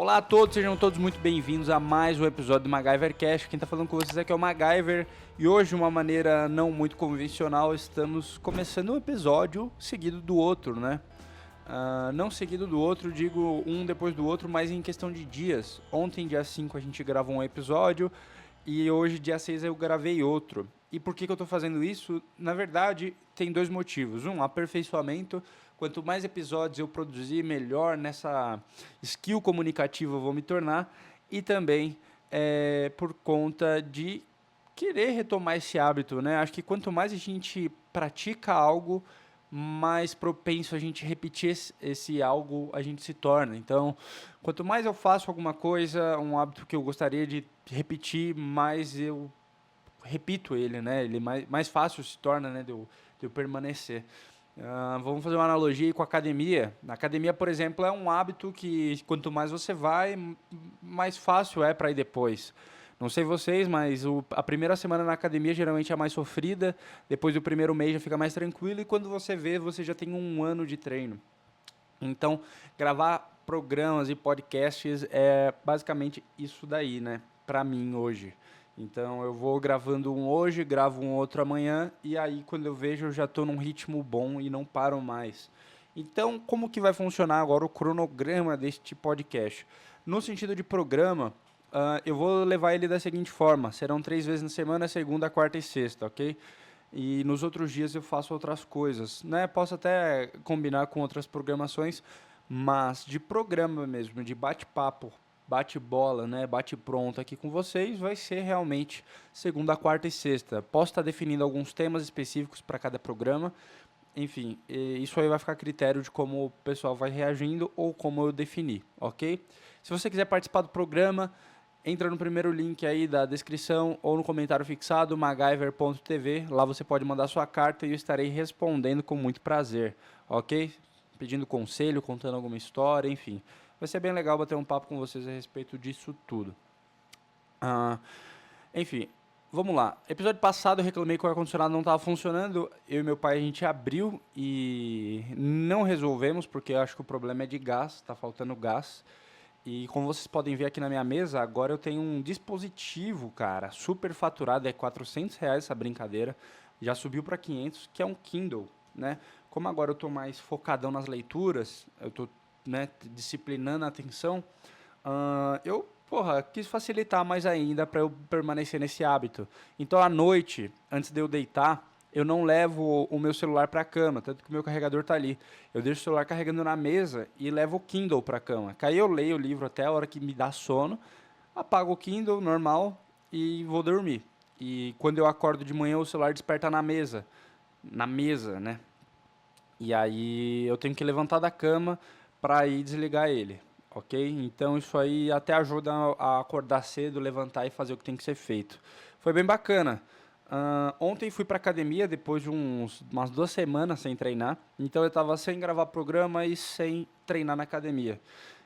Olá a todos, sejam todos muito bem-vindos a mais um episódio do MacGyvercast. Quem está falando com vocês aqui é o MacGyver e hoje, de uma maneira não muito convencional, estamos começando um episódio seguido do outro, né? Não seguido do outro, digo um depois do outro, mas em questão de dias. Ontem, dia 5, a gente gravou um episódio e hoje, dia 6, eu gravei outro. E por que eu estou fazendo isso? Na verdade, tem dois motivos. Um, aperfeiçoamento. Quanto mais episódios eu produzir, melhor nessa skill comunicativa eu vou me tornar. E também por conta de querer retomar esse hábito, né? Acho que quanto mais a gente pratica algo, mais propenso a gente repetir esse algo a gente se torna. Então, quanto mais eu faço alguma coisa, um hábito que eu gostaria de repetir, mais eu repito ele, né? Ele mais fácil se torna, né, de eu permanecer. Vamos fazer uma analogia aí com a academia. Na academia, por exemplo, é um hábito que quanto mais você vai, mais fácil é para ir depois. Não sei vocês, mas a primeira semana na academia geralmente é mais sofrida, depois do primeiro mês já fica mais tranquilo e quando você vê, você já tem um ano de treino. Então, gravar programas e podcasts é basicamente isso daí, né? Para mim hoje. Então, eu vou gravando um hoje, gravo um outro amanhã e aí quando eu vejo eu já estou num ritmo bom e não paro mais. Então, como que vai funcionar agora o cronograma deste podcast? No sentido de programa, eu vou levar ele da seguinte forma: serão 3 vezes na semana, segunda, quarta e sexta, ok? E nos outros dias eu faço outras coisas, né? Posso até combinar com outras programações, mas de programa mesmo, de bate-papo, bate-bola, né? Bate-pronto aqui com vocês, vai ser realmente segunda, quarta e sexta. Posso estar definindo alguns temas específicos para cada programa, enfim, isso aí vai ficar a critério de como o pessoal vai reagindo ou como eu definir, ok? Se você quiser participar do programa, entra no primeiro link aí da descrição ou no comentário fixado, macgyver.tv. Lá você pode mandar sua carta e eu estarei respondendo com muito prazer, ok? Pedindo conselho, contando alguma história, enfim. Vai ser bem legal bater um papo com vocês a respeito disso tudo. Enfim, vamos lá. Episódio passado eu reclamei que o ar-condicionado não estava funcionando. Eu e meu pai a gente abriu e não resolvemos, porque eu acho que o problema é de gás, está faltando gás. E como vocês podem ver aqui na minha mesa, agora eu tenho um dispositivo, cara, super faturado, é R$ 400 essa brincadeira, já subiu para 500, que é um Kindle, né? Como agora eu estou mais focadão nas leituras, eu estou, né, disciplinando a atenção, quis facilitar mais ainda para eu permanecer nesse hábito. Então, à noite, antes de eu deitar, eu não levo o meu celular para a cama, tanto que o meu carregador está ali. Eu deixo o celular carregando na mesa e levo o Kindle para a cama. Que aí eu leio o livro até a hora que me dá sono, apago o Kindle normal e vou dormir. E quando eu acordo de manhã, o celular desperta na mesa, né? E aí eu tenho que levantar da cama para ir desligar ele, ok? Então isso aí até ajuda a acordar cedo, levantar e fazer o que tem que ser feito. Foi bem bacana. Ontem fui para academia depois de umas 2 semanas sem treinar, então eu estava sem gravar programa e sem treinar na academia.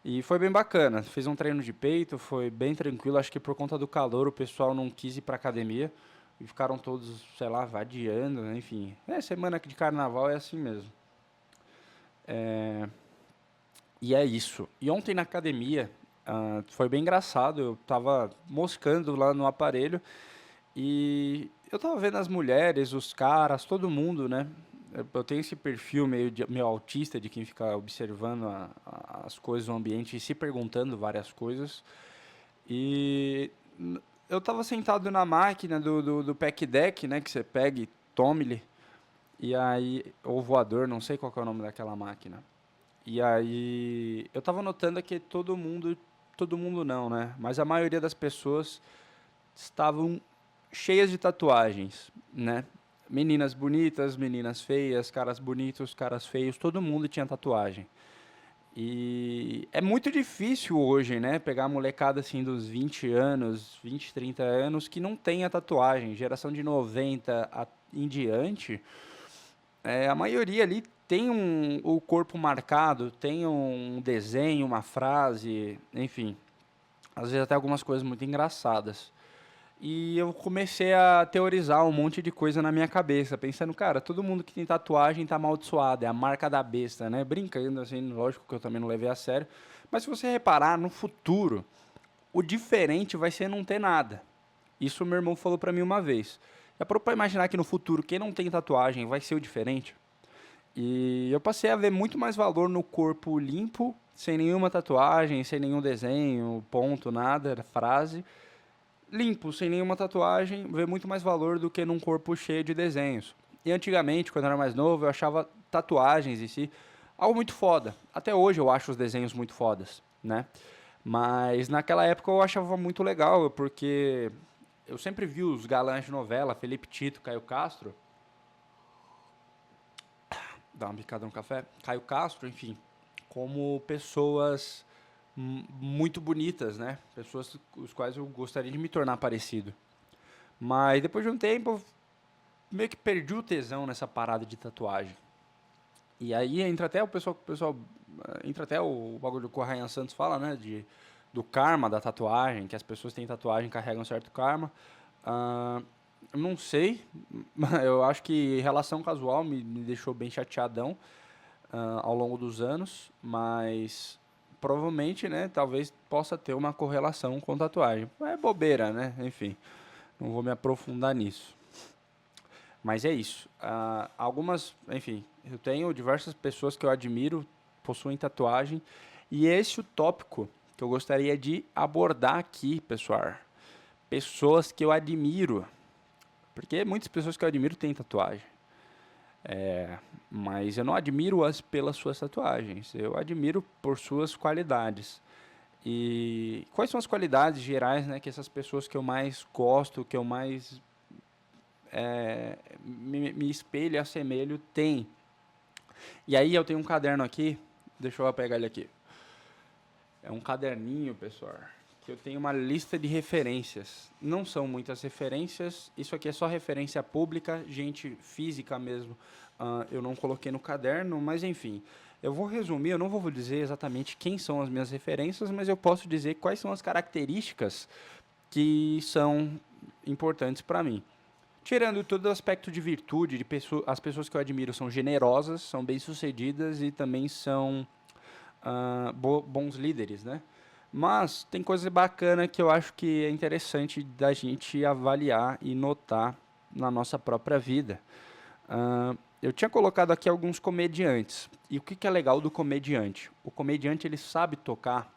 E foi bem bacana, fiz um treino de peito, foi bem tranquilo, acho que por conta do calor o pessoal não quis ir para academia e ficaram todos, sei lá, vadiando, né? Enfim. Semana de carnaval é assim mesmo. E é isso. E ontem na academia, foi bem engraçado, eu tava moscando lá no aparelho e eu tava vendo as mulheres, os caras, todo mundo, né? Eu tenho esse perfil meio autista de quem fica observando as coisas no ambiente e se perguntando várias coisas. E eu tava sentado na máquina do pack deck, né? Que você pega e tome-lhe. E aí, ou voador, não sei qual que é o nome daquela máquina. E aí, eu tava notando que todo mundo não, né? Mas a maioria das pessoas estavam cheias de tatuagens, né? Meninas bonitas, meninas feias, caras bonitos, caras feios, todo mundo tinha tatuagem. E é muito difícil hoje, né, pegar a molecada assim dos 20 anos, 20, 30 anos que não tenha tatuagem. Geração de 90 em diante, a maioria ali tem o corpo marcado, tem um desenho, uma frase, enfim, às vezes até algumas coisas muito engraçadas. E eu comecei a teorizar um monte de coisa na minha cabeça, pensando, cara, todo mundo que tem tatuagem tá amaldiçoado, é a marca da besta, né? Brincando, assim, lógico que eu também não levei a sério. Mas se você reparar, no futuro, o diferente vai ser não ter nada. Isso meu irmão falou pra mim uma vez. Já parou pra imaginar que no futuro, quem não tem tatuagem vai ser o diferente? E eu passei a ver muito mais valor no corpo limpo, sem nenhuma tatuagem, sem nenhum desenho, ponto, nada, frase limpo, sem nenhuma tatuagem, vê muito mais valor do que num corpo cheio de desenhos. E antigamente, quando eu era mais novo, eu achava tatuagens em si algo muito foda. Até hoje eu acho os desenhos muito fodas, né? Mas naquela época eu achava muito legal, porque eu sempre vi os galãs de novela, Felipe Tito, Caio Castro, dá uma bicada no café, Caio Castro, enfim, como pessoas muito bonitas, né? Pessoas com os quais eu gostaria de me tornar parecido. Mas depois de um tempo, eu meio que perdi o tesão nessa parada de tatuagem. E aí entra até entra até o bagulho que o Ryan Santos fala, né? Do karma da tatuagem, que as pessoas que têm tatuagem carregam um certo karma. Ah, não sei, eu acho que relação casual me deixou bem chateadão ao longo dos anos, mas provavelmente, né, talvez possa ter uma correlação com tatuagem. É bobeira, né? Enfim, não vou me aprofundar nisso. Mas é isso. Enfim, eu tenho diversas pessoas que eu admiro, possuem tatuagem, e esse é o tópico que eu gostaria de abordar aqui, pessoal. Pessoas que eu admiro, porque muitas pessoas que eu admiro têm tatuagem. Mas eu não admiro-as pelas suas tatuagens, eu admiro por suas qualidades. E quais são as qualidades gerais, né, que essas pessoas que eu mais gosto, que eu mais me espelho e assemelho têm? E aí eu tenho um caderno aqui, deixa eu pegar ele aqui. É um caderninho, pessoal, que eu tenho uma lista de referências. Não são muitas referências, isso aqui é só referência pública, gente física mesmo. Eu não coloquei no caderno, mas enfim. Eu vou resumir, eu não vou dizer exatamente quem são as minhas referências, mas eu posso dizer quais são as características que são importantes para mim. Tirando todo o aspecto de virtude, as pessoas que eu admiro são generosas, são bem-sucedidas e também são bons líderes, né? Mas tem coisa bacana que eu acho que é interessante da gente avaliar e notar na nossa própria vida. Eu tinha colocado aqui alguns comediantes. E o que é legal do comediante? O comediante ele sabe tocar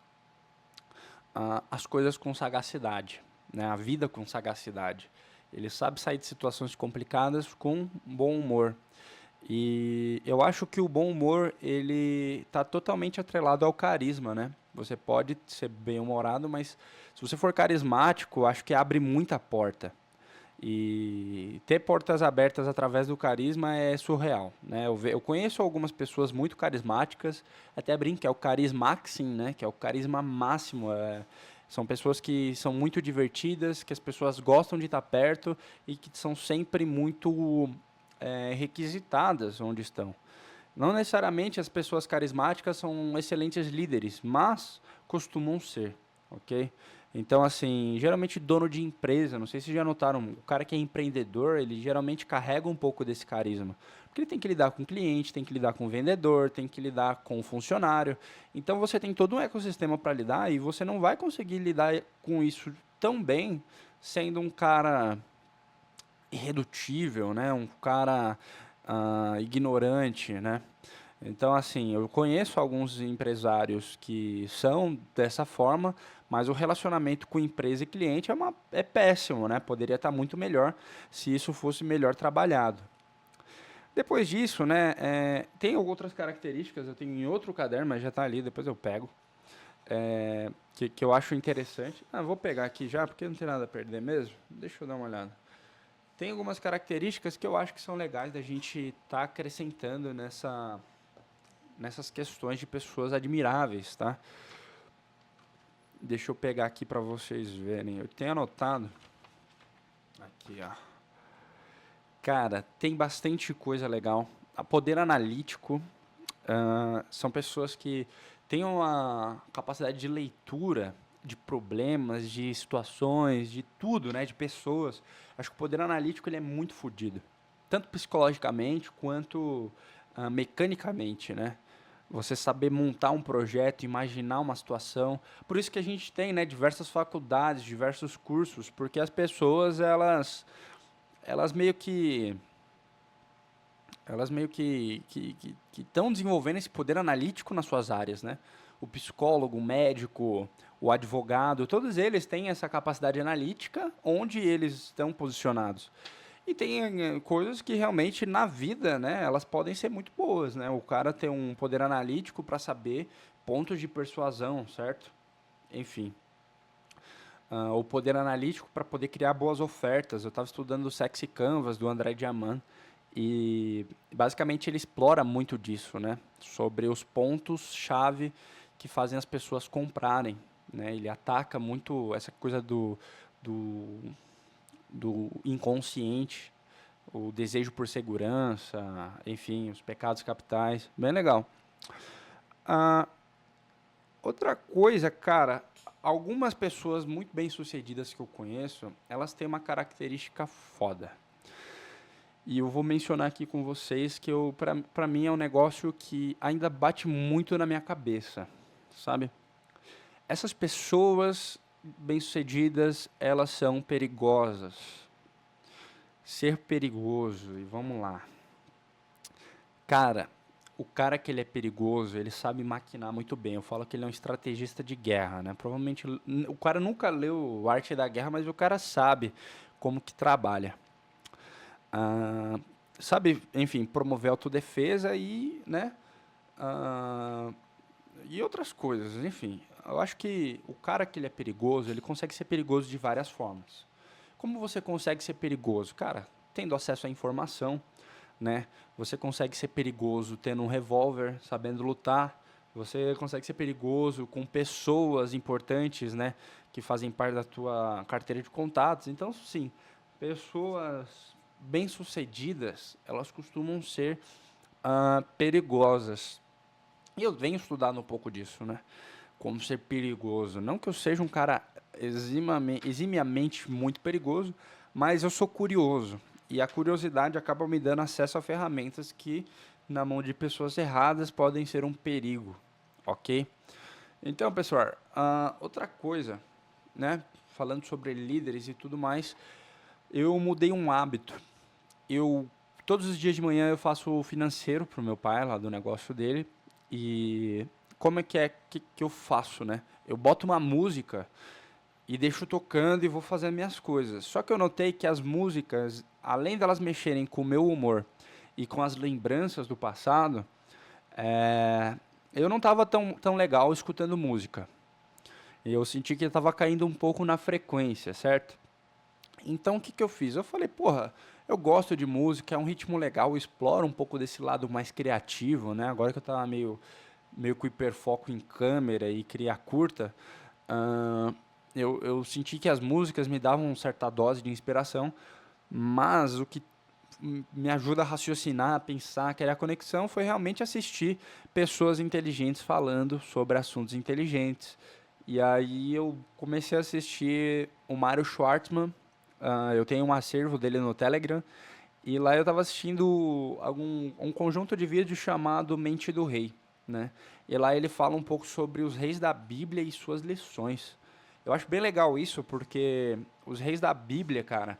as coisas com sagacidade, né? A vida com sagacidade. Ele sabe sair de situações complicadas com bom humor. E eu acho que o bom humor, ele está totalmente atrelado ao carisma, né? Você pode ser bem-humorado, mas se você for carismático, acho que abre muita porta. E ter portas abertas através do carisma é surreal, né? Eu conheço algumas pessoas muito carismáticas, até brinco que é o carismaxim, né? Que é o carisma máximo. São pessoas que são muito divertidas, que as pessoas gostam de estar perto e que são sempre muito requisitadas onde estão. Não necessariamente as pessoas carismáticas são excelentes líderes, mas costumam ser, ok? Então, assim, geralmente dono de empresa, não sei se já notaram, o cara que é empreendedor, ele geralmente carrega um pouco desse carisma. Porque ele tem que lidar com o cliente, tem que lidar com o vendedor, tem que lidar com o funcionário. Então, você tem todo um ecossistema para lidar e você não vai conseguir lidar com isso tão bem sendo um cara irredutível, né? Um cara ignorante, né? Então, assim, eu conheço alguns empresários que são dessa forma, mas o relacionamento com empresa e cliente é péssimo, né? Poderia estar muito melhor se isso fosse melhor trabalhado. Depois disso, né, tem outras características, eu tenho em outro caderno, mas já está ali, depois eu pego, que eu acho interessante. Vou pegar aqui já, porque não tem nada a perder mesmo. Deixa eu dar uma olhada. Tem algumas características que eu acho que são legais da gente estar acrescentando nessas questões de pessoas admiráveis, tá? Deixa eu pegar aqui para vocês verem. Eu tenho anotado. Aqui, ó. Cara, tem bastante coisa legal. A poder analítico são pessoas que têm uma capacidade de leitura de problemas, de situações, de tudo, né? De pessoas. Acho que o poder analítico ele é muito fodido. Tanto psicologicamente quanto mecanicamente, né? Você saber montar um projeto, imaginar uma situação. Por isso que a gente tem, né, diversas faculdades, diversos cursos, porque as pessoas, elas meio que elas meio que estão desenvolvendo esse poder analítico nas suas áreas, né? O psicólogo, o médico, o advogado, todos eles têm essa capacidade analítica onde eles estão posicionados. E tem coisas que realmente na vida, né, elas podem ser muito boas, né? O cara tem um poder analítico para saber pontos de persuasão, certo? Enfim, o poder analítico para poder criar boas ofertas. Eu estava estudando o Sexy Canvas do André Diamant e basicamente ele explora muito disso, né? Sobre os pontos-chave que fazem as pessoas comprarem, né? Ele ataca muito essa coisa do, do inconsciente, o desejo por segurança, enfim, os pecados capitais. Bem legal. Ah, outra coisa, cara, algumas pessoas muito bem-sucedidas que eu conheço, elas têm uma característica foda. E eu vou mencionar aqui com vocês que pra mim é um negócio que ainda bate muito na minha cabeça, sabe? Essas pessoas bem-sucedidas, elas são perigosas. Ser perigoso, e vamos lá. Cara, o cara que ele é perigoso, ele sabe maquinar muito bem. Eu falo que ele é um estrategista de guerra, né? Provavelmente o cara nunca leu Arte da Guerra, mas o cara sabe como que trabalha. Ah, sabe, enfim, promover autodefesa e, né? ah, e outras coisas, enfim. Eu acho que o cara que ele é perigoso, ele consegue ser perigoso de várias formas. Como você consegue ser perigoso? Cara, tendo acesso à informação, né? Você consegue ser perigoso tendo um revólver, sabendo lutar. Você consegue ser perigoso com pessoas importantes, né? Que fazem parte da tua carteira de contatos. Então, sim, pessoas bem-sucedidas, elas costumam ser perigosas. E eu venho estudando um pouco disso, né? Como ser perigoso. Não que eu seja um cara eximiamente muito perigoso, mas eu sou curioso. E a curiosidade acaba me dando acesso a ferramentas que, na mão de pessoas erradas, podem ser um perigo. Ok? Então, pessoal, outra coisa, né? Falando sobre líderes e tudo mais, eu mudei um hábito. Eu todos os dias de manhã eu faço o financeiro pro meu pai lá do negócio dele e como é que eu faço, né? Eu boto uma música e deixo tocando e vou fazendo minhas coisas. Só que eu notei que as músicas, além delas mexerem com o meu humor e com as lembranças do passado, é, eu não estava tão legal escutando música. E eu senti que eu estava caindo um pouco na frequência, certo? Então o que que eu fiz? Eu falei, porra, eu gosto de música, é um ritmo legal, eu exploro um pouco desse lado mais criativo, né? Agora que eu tava meio com hiperfoco em câmera e criar curta, ahn, eu senti que as músicas me davam uma certa dose de inspiração, mas o que me ajuda a raciocinar, a pensar, a criar conexão foi realmente assistir pessoas inteligentes falando sobre assuntos inteligentes. E aí eu comecei a assistir o Mário Schwartzman. Eu tenho um acervo dele no Telegram. E lá eu estava assistindo um conjunto de vídeos chamado Mente do Rei, né? E lá ele fala um pouco sobre os reis da Bíblia e suas lições. Eu acho bem legal isso, porque os reis da Bíblia, cara,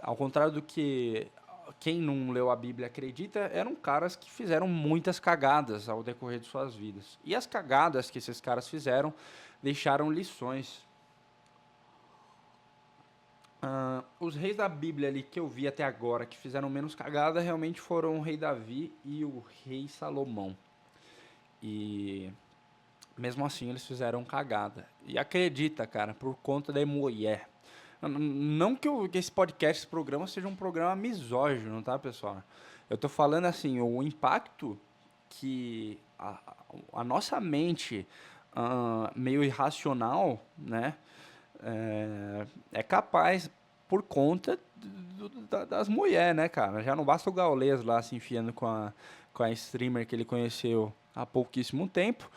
ao contrário do que quem não leu a Bíblia acredita, eram caras que fizeram muitas cagadas ao decorrer de suas vidas. E as cagadas que esses caras fizeram deixaram lições. Os reis da Bíblia ali que eu vi até agora que fizeram menos cagada realmente foram o rei Davi e o rei Salomão. E mesmo assim eles fizeram cagada. E acredita, cara, por conta da mulher. Não que esse podcast, esse programa, seja um programa misógino, tá, pessoal? Eu tô falando assim, o impacto que a nossa mente meio irracional, né, é capaz por conta das mulheres, né, cara? Já não basta o Gaules lá se enfiando com a streamer que ele conheceu há pouquíssimo tempo.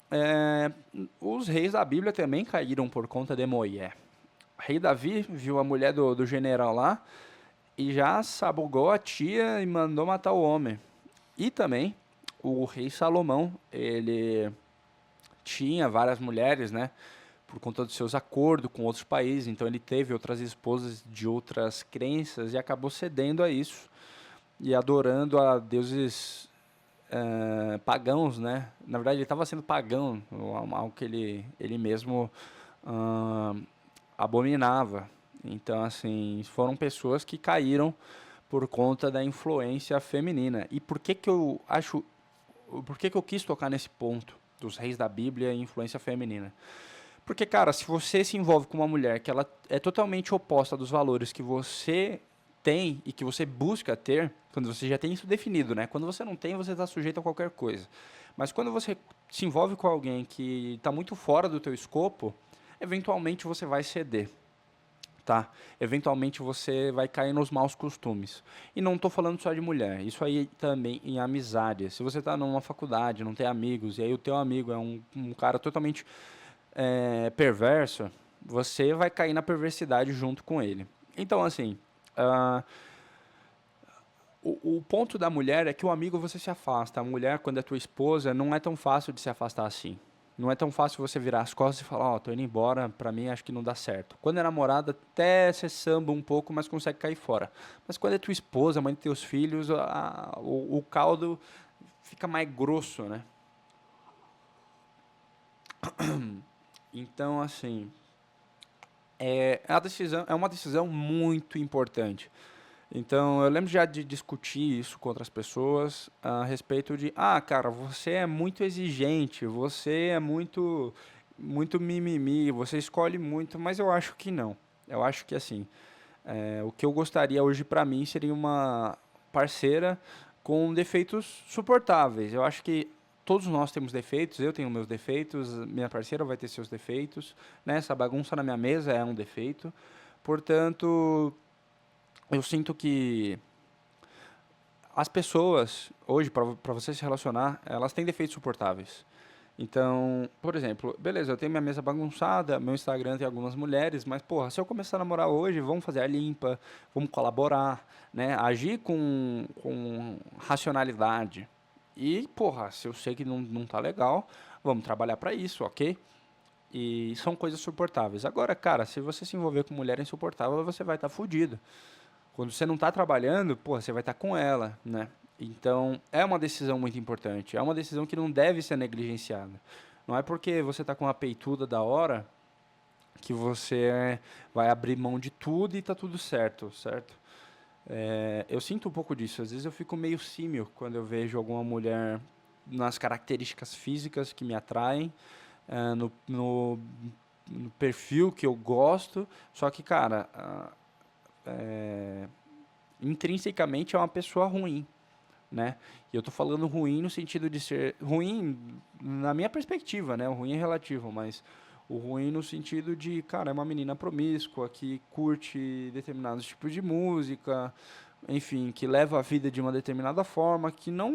é, os reis da Bíblia também caíram por conta de mulher. O rei Davi viu a mulher do general lá e já sabugou a tia e mandou matar o homem. E também o rei Salomão, ele tinha várias mulheres, né? Por conta dos seus acordos com outros países, então ele teve outras esposas de outras crenças e acabou cedendo a isso e adorando a deuses pagãos, né? Na verdade, ele estava sendo pagão, algo que ele mesmo ah, abominava. Então, assim, foram pessoas que caíram por conta da influência feminina. E por que que eu quis tocar nesse ponto dos reis da Bíblia e influência feminina? Porque, cara, se você se envolve com uma mulher que ela é totalmente oposta dos valores que você tem e que você busca ter, quando você já tem isso definido, né? Quando você não tem, você está sujeito a qualquer coisa. Mas quando você se envolve com alguém que está muito fora do teu escopo, eventualmente você vai ceder, tá? Eventualmente você vai cair nos maus costumes. E não estou falando só de mulher, isso aí também em amizade. Se você está numa faculdade, não tem amigos, e aí o teu amigo é um cara totalmente perverso, você vai cair na perversidade junto com ele. Então, assim, ah, o ponto da mulher é que o amigo você se afasta. A mulher, quando é tua esposa, não é tão fácil de se afastar assim. Não é tão fácil você virar as costas e falar, ó, tô indo embora, pra mim acho que não dá certo. Quando é namorada, até você samba um pouco, mas consegue cair fora. Mas quando é tua esposa, mãe de teus filhos, o caldo fica mais grosso, né? Então, assim, é uma decisão muito importante. Então, eu lembro já de discutir isso com outras pessoas a respeito de, cara, você é muito exigente, você é muito mimimi, você escolhe muito, mas eu acho que não. Eu acho que assim, o que eu gostaria hoje para mim seria uma parceira com defeitos suportáveis. Eu acho que todos nós temos defeitos, eu tenho meus defeitos, minha parceira vai ter seus defeitos, né? Essa bagunça na minha mesa é um defeito. Portanto, eu sinto que as pessoas, hoje, para você se relacionar, elas têm defeitos suportáveis. Então, por exemplo, beleza, eu tenho minha mesa bagunçada, meu Instagram tem algumas mulheres, mas, porra, se eu começar a namorar hoje, vamos fazer a limpa, vamos colaborar, né? Agir com racionalidade. E, porra, se eu sei que não tá legal, vamos trabalhar para isso, ok? E são coisas suportáveis. Agora, cara, se você se envolver com mulher insuportável, você vai estar fudido. Quando você não está trabalhando, pô, você vai estar com ela, né? Então, é uma decisão muito importante. É uma decisão que não deve ser negligenciada. Não é porque você está com uma peituda da hora que você vai abrir mão de tudo e tá tudo certo, certo? Eu sinto um pouco disso. Às vezes eu fico meio símil quando eu vejo alguma mulher nas características físicas que me atraem, no perfil que eu gosto. Só que, cara, intrinsecamente é uma pessoa ruim, né? E eu tô falando ruim no sentido de ser ruim na minha perspectiva, né? O ruim é relativo, mas o ruim no sentido de, cara, é uma menina promíscua que curte determinados tipos de música, enfim, que leva a vida de uma determinada forma, que não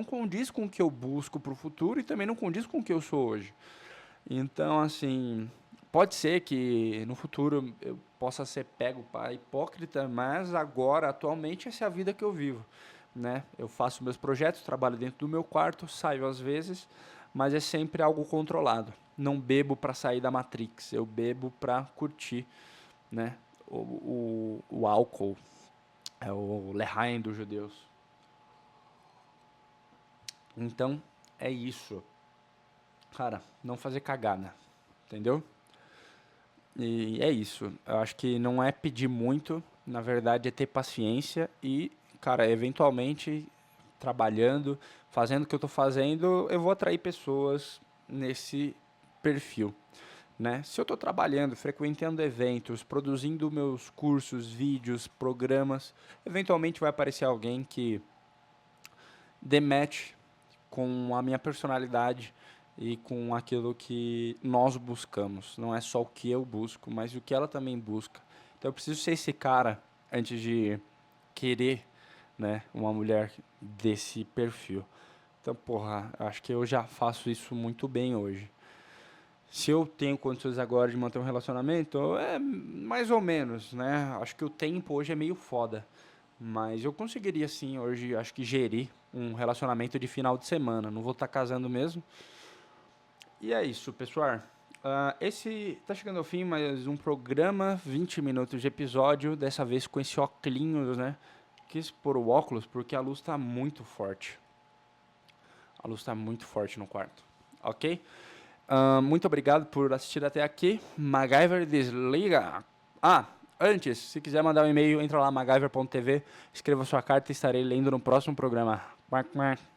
condiz com o que eu busco para o futuro e também não condiz com o que eu sou hoje. Então, assim, pode ser que no futuro eu possa ser pego para hipócrita, mas agora, atualmente, essa é a vida que eu vivo, né? Eu faço meus projetos, trabalho dentro do meu quarto, saio às vezes, mas é sempre algo controlado. Não bebo para sair da Matrix, eu bebo para curtir, né? O álcool, é o Lehaim dos judeus. Então, é isso. Cara, não fazer cagada, entendeu? E é isso. Eu acho que não é pedir muito, na verdade é ter paciência e, cara, eventualmente trabalhando, fazendo o que eu estou fazendo, eu vou atrair pessoas nesse perfil, né? Se eu estou trabalhando, frequentando eventos, produzindo meus cursos, vídeos, programas, eventualmente vai aparecer alguém que dê match com a minha personalidade e com aquilo que nós buscamos. Não é só o que eu busco, mas o que ela também busca. Então eu preciso ser esse cara antes de querer, né, uma mulher desse perfil. Então, porra, acho que eu já faço isso muito bem hoje. Se eu tenho condições agora de manter um relacionamento, é mais ou menos, né? Acho que o tempo hoje é meio foda. Mas eu conseguiria sim hoje, acho que gerir um relacionamento de final de semana. Não vou estar casando mesmo. E é isso, pessoal. Esse tá chegando ao fim, mais um programa, 20 minutos de episódio, dessa vez com esse óculos, né? Quis pôr o óculos porque a luz tá muito forte. A luz tá muito forte no quarto, ok? Muito obrigado por assistir até aqui. MacGyver desliga. Antes, se quiser mandar um e-mail, entra lá, macgyver.tv, escreva sua carta e estarei lendo no próximo programa. Quack, quack.